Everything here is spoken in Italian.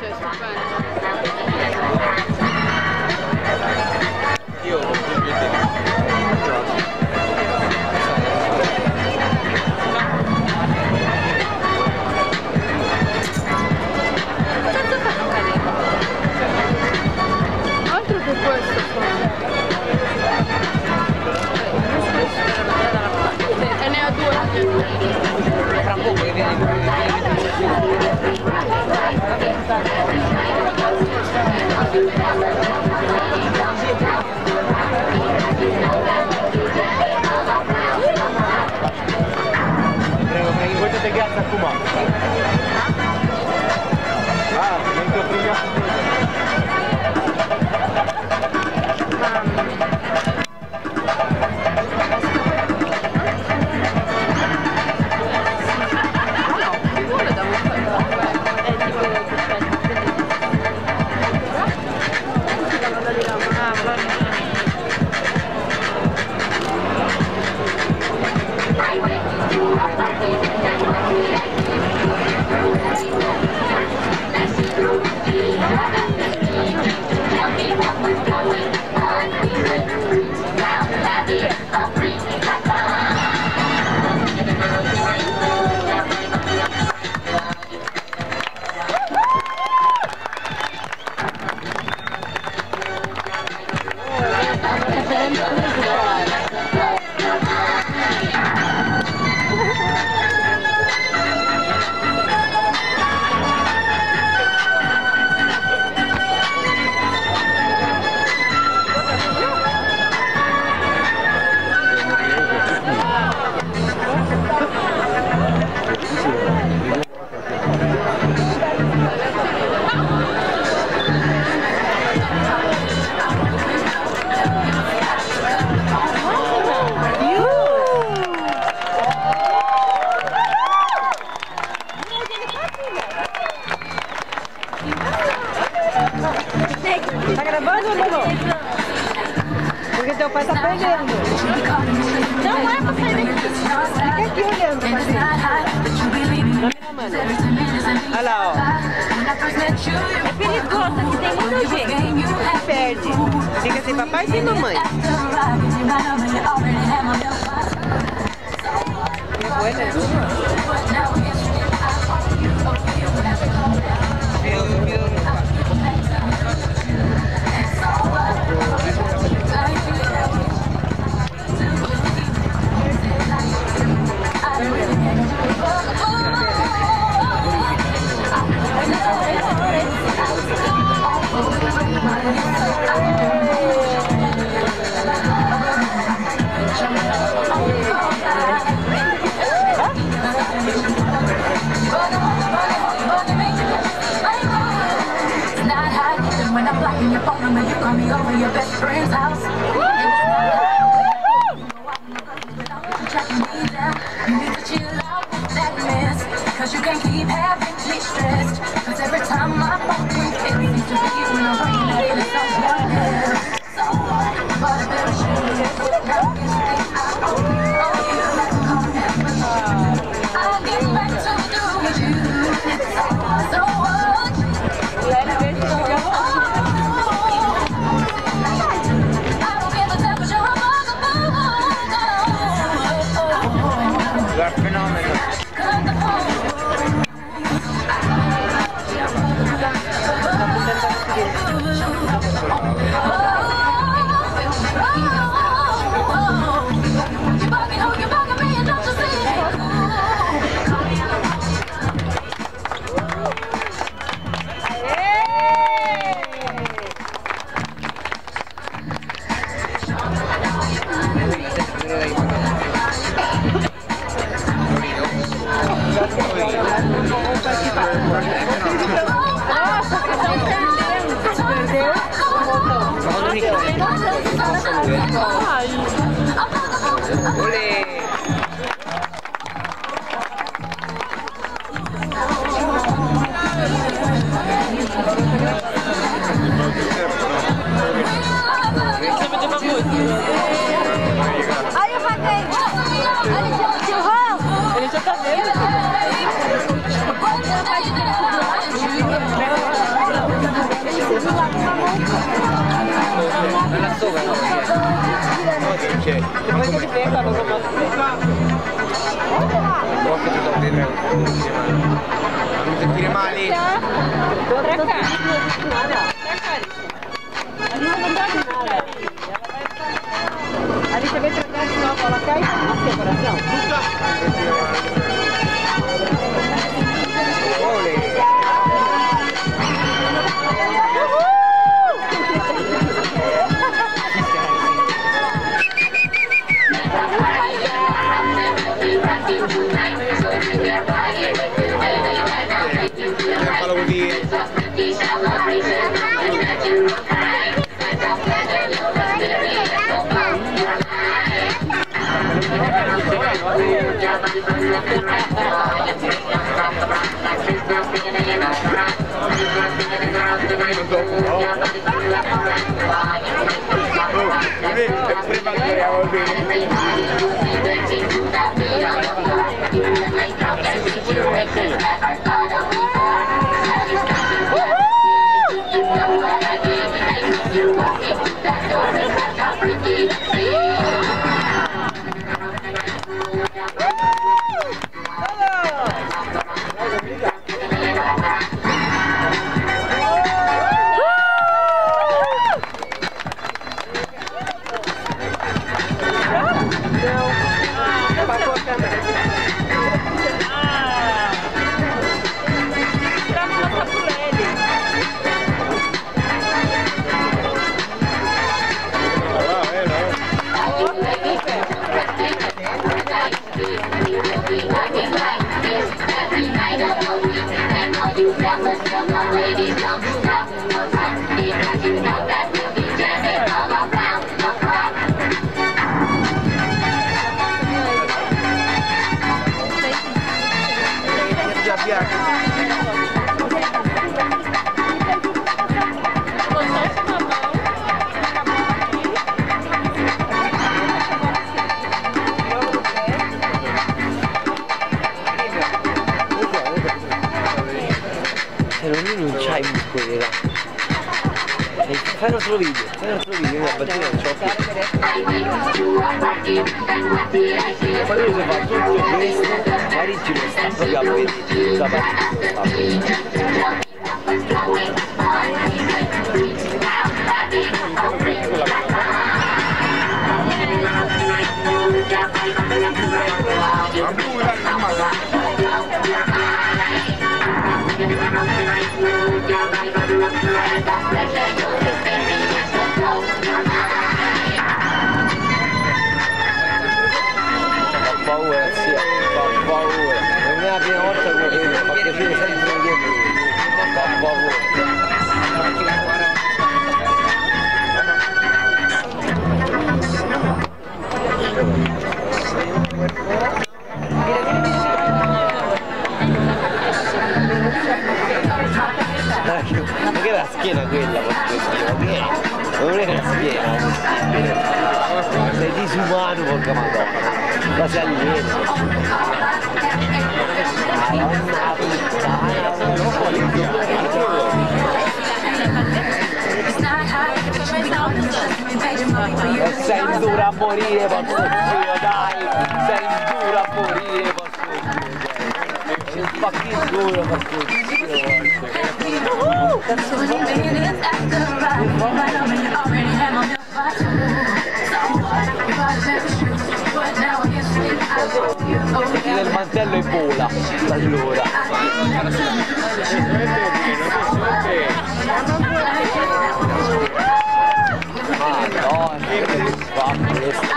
cioè stupendo. Io ho altro che questo qua. E ne ha due. fra un po' che viene prego, voi siete ghiaccia a Cumà. Ah, mentre prima. Tá gravando ou não? Porque teu pai tá perdendo. Não é pra sair daqui. Fica aqui olhando pra você. Olha lá, ó. É perigoso, aqui tem muita gente. Você perde. Fica sem papai e sem mamãe. When I'm blocking your phone number, you call me over your best friend's house. You need to chill out with that mess, cause you can't keep having me stressed. Cause every time my phone rings, it seems to be when I'm bringing that in someone else. So what? But I better shoot it. Now you think I owe you like a cold I'll get back to do you. So what? Olha o patente! Ele já tá vendo. sopra non c'è. E poi che ti prendono come Non che ti do dentro. Non sentire male. tre Alice mentre andasse con la carica non si è coraggioso. Fallo così. Non c'hai i muscoli, raga. Fai un altro video, io la batteria non c'ho più. Ma io se fa tutto questo, Parigi lo sta proprio a vedere da Ma che era la schiena quella, non era la schiena, sei disumano, porca madonna, ma sei alieno. Sei dura a morire, vostro zio, dai, sei dura a morire, vostro zio. Sei fucking duro, vostro zio. Metti nel mantello e vola, allora. Madonna, che fa questo?